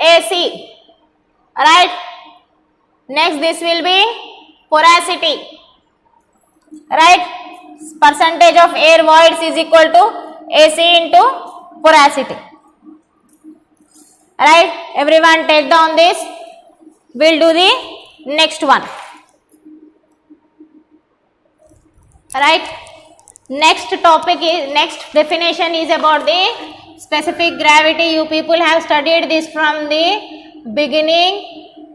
AC, right? Next this will be porosity, right? Percentage of air voids is equal to AC into porosity, right? Everyone take down this. We'll do the next one, right? Next topic is, next definition is about the specific gravity. You people have studied this from the beginning,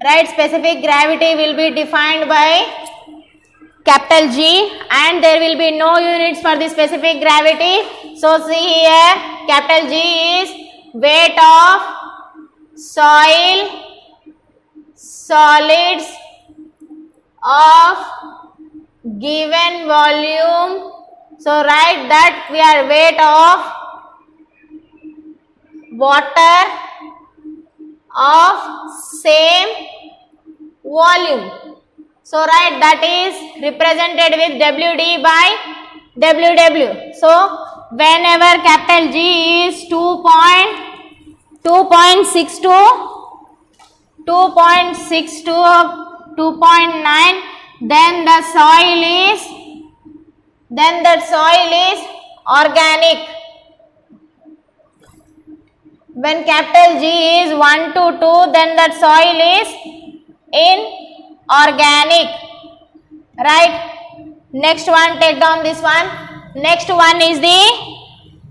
right? Specific gravity will be defined by capital G, and there will be no units for the specific gravity. So see here, capital G is weight of soil, solids of given volume. So write that we are weight of water of same volume. So write that is represented with WD by WW. So whenever capital G is 2.62, 2.9, then the soil is organic. When capital G is 1 to 2, then that soil is inorganic, right? Next one, take down this one. Next one is the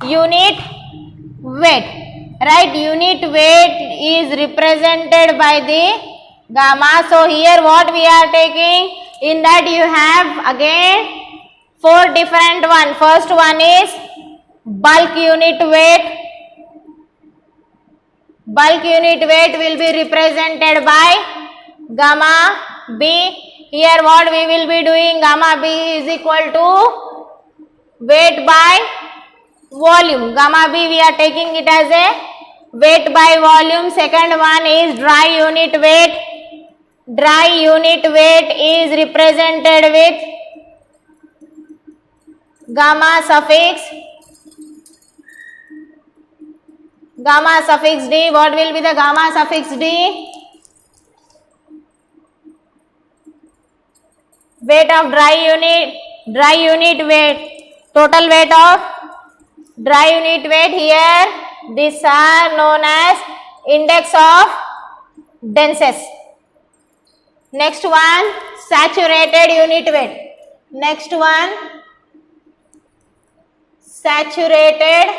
unit weight, right? Unit weight is represented by the gamma. So here what we are taking, in that you have again 4 different one. First one is bulk unit weight. Bulk unit weight will be represented by gamma B. Here what we will be doing, gamma B is equal to weight by volume. Gamma B we are taking it as a weight by volume. Second one is dry unit weight. Dry unit weight is represented with gamma suffix D. What will be the gamma suffix D? Weight of dry unit weight, total weight of dry unit weight. Here these are known as index of denseness. Next one, saturated unit weight. Next one, saturated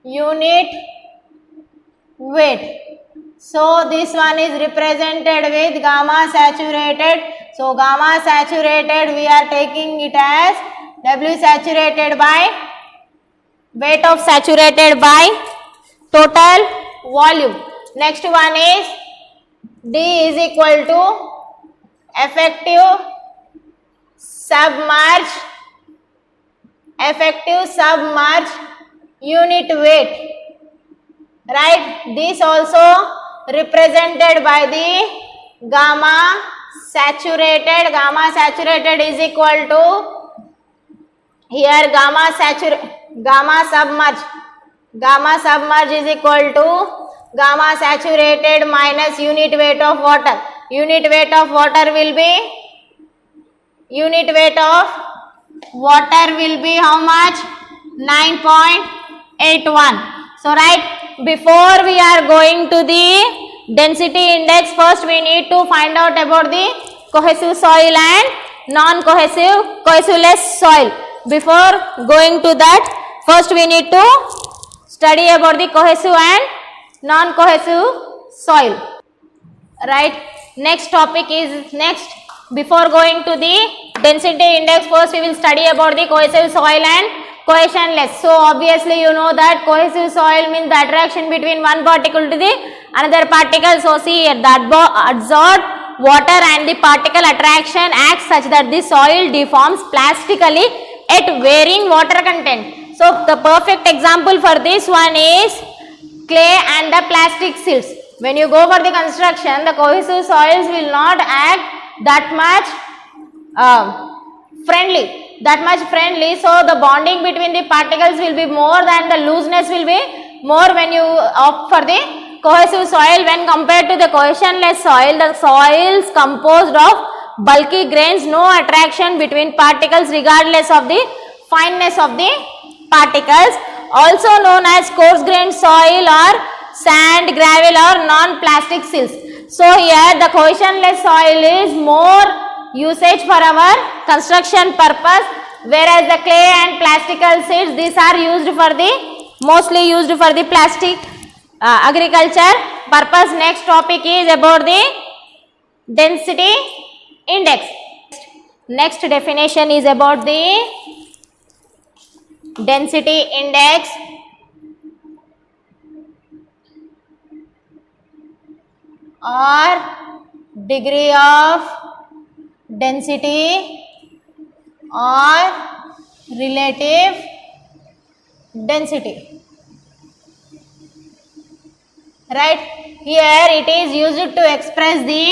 unit weight. So this one is represented with gamma saturated. So gamma saturated we are taking it as W saturated by weight of saturated by total volume. Next one is D is equal to effective submerged unit weight, right? This also represented by the gamma saturated. Gamma saturated is equal to, here gamma submerged is equal to gamma saturated minus unit weight of water. Unit weight of water will be, how much? 9.81. So right, before we are going to the density index, first we need to find out about the cohesive soil and non-cohesive, cohesiveless soil. Before going to that, first we need to study about the cohesive and non-cohesive soil, right? Next topic is next. Before going to the density index, first we will study about the cohesive soil and cohesionless. So obviously you know that cohesive soil means the attraction between one particle to the another particle. So see here, the adsorbed water and the particle attraction acts such that the soil deforms plastically at varying water content. So the perfect example for this one is clay and the plastic silts. When you go for the construction, the cohesive soils will not act that much friendly, so the bonding between the particles will be more than the looseness will be more when you opt for the cohesive soil when compared to the cohesionless soil. The soils composed of bulky grains, no attraction between particles regardless of the fineness of the particles, also known as coarse grained soil or sand, gravel or non-plastic silts. So here the cohesionless soil is more usage for our construction purpose, whereas the clay and plastical silts, these are used for the mostly used for the plastic agriculture purpose. Next topic is about the density index. Next definition is about the density index. Or degree of density or relative density. Right, here it is used to express the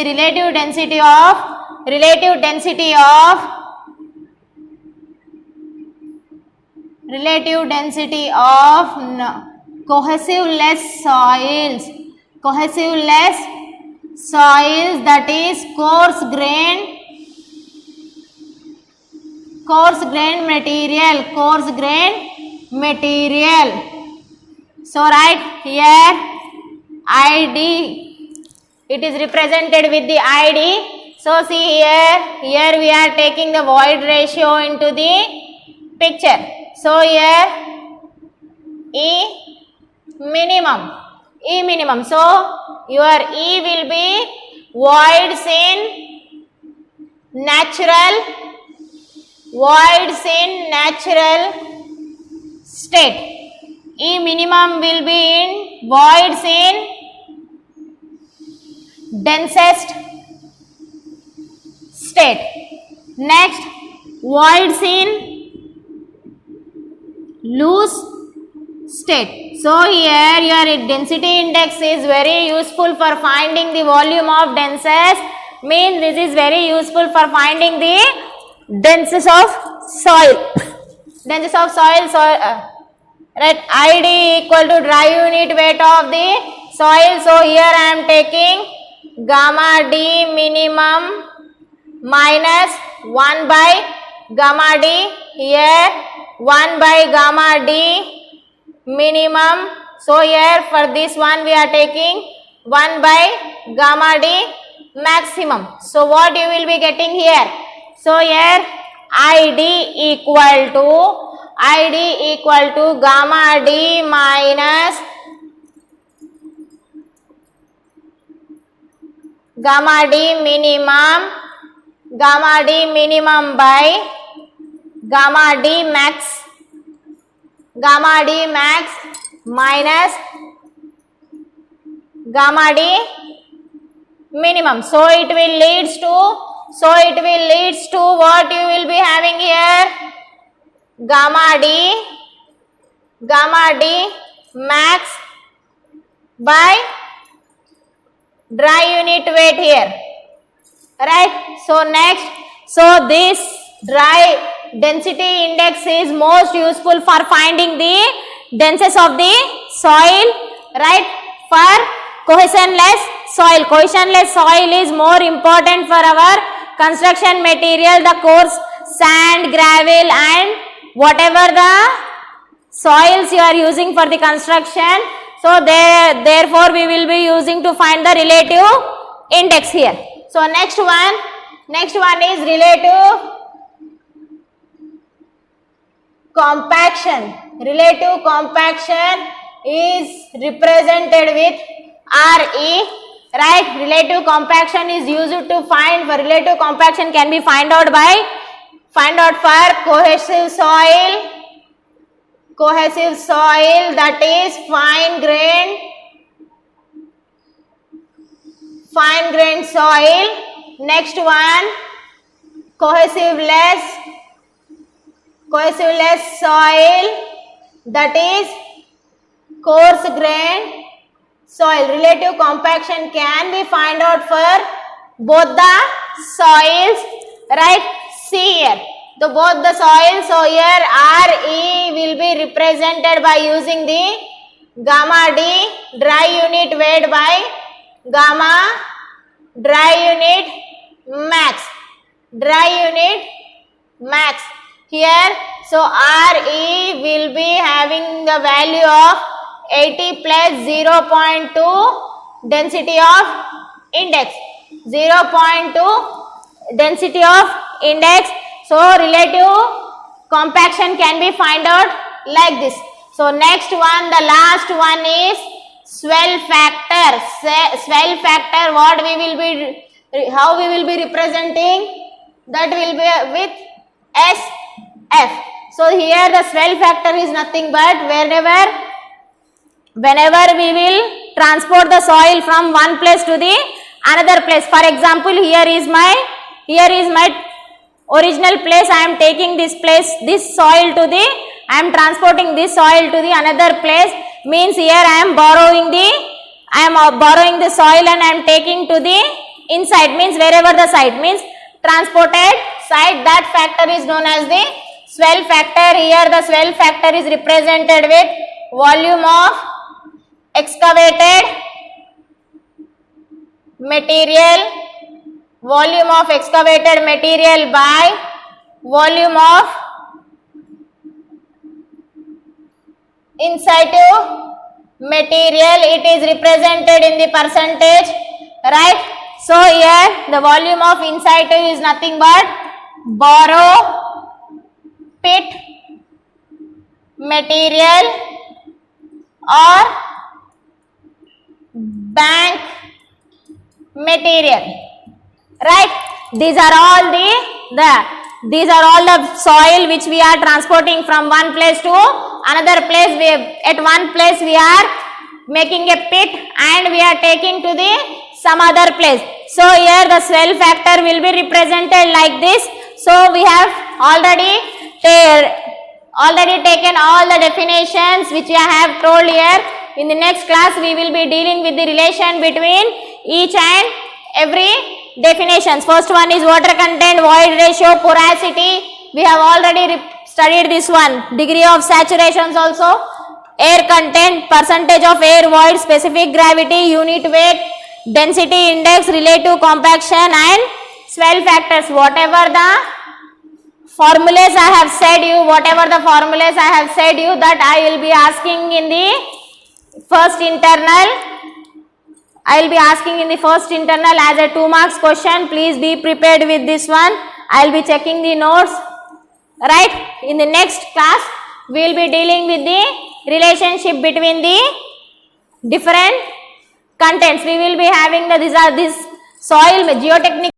relative density of cohesive-less soils, that is coarse grained material. So right here ID, it is represented with the ID. So see here we are taking the void ratio into the picture. So here E minimum. So your E will be voids in natural state. E minimum will be in voids in densest state. Next, voids in loose state. So here your density index is very useful for finding the volume of densest, means this is very useful for finding the densest of soil. Right, ID equal to dry unit weight of the soil. So here I am taking gamma D minimum minus 1 by gamma D, here 1 by gamma D minimum. So here for this one we are taking 1 by gamma D maximum. So what you will be getting here? So here ID equal to gamma D minus gamma D minimum by gamma D max minus gamma D minimum. So it will leads to what you will be having here? Gamma D max by dry unit weight here. Right. So next, so this dry density index is most useful for finding the density of the soil. Right. For cohesionless soil is more important for our construction material, the coarse sand, gravel and whatever the soils you are using for the construction. So therefore we will be using to find the relative index here. So next one is relative compaction. Relative compaction is represented with RE. Right, relative compaction is used to find, for relative compaction can be find out for cohesive soil, that is fine grained soil. Next one, cohesive-less soil, that is coarse grained soil. Relative compaction can be find out for both the soils. Right, see here both the soils. So here RE will be represented by using the gamma D dry unit weight by gamma dry unit max. Dry unit max. Here, so RE will be having the value of 80 plus 0.2 density of index. 0.2 density of index. So relative compaction can be find out like this. So next one, the last one is swell factor. Swell factor, what we will be, how we will be representing? That will be with SF. So here the swell factor is nothing but whenever we will transport the soil from one place to the another place. For example, here is my original place. I am taking this soil to the, I am transporting this soil to the another place. Means here I am borrowing the soil and I am taking to the inside, means wherever the site, means transported site. That factor is known as the swell factor. Here the swell factor is represented with volume of excavated material, volume of excavated material by volume of in situ material. It is represented in the percentage, right? So here the volume of in situ is nothing but borrow pit material or bank material, right? These are all the soil which we are transporting from one place to another place. At one place we are making a pit and we are taking to the some other place. So here the swell factor will be represented like this. So we have already taken all the definitions which I have told here. In the next class we will be dealing with the relation between each and every definitions. First one is water content, void ratio, porosity. We have already studied this one. Degree of saturations also. Air content, percentage of air void, specific gravity, unit weight, density index, relative compaction and swell factors. Whatever the formulas I have said you, that I will be asking in the first internal. I will be asking in the first internal as a 2 marks question. Please be prepared with this one. I will be checking the notes, right? In the next class, we will be dealing with the relationship between the different contents. We will be having this soil geotechnical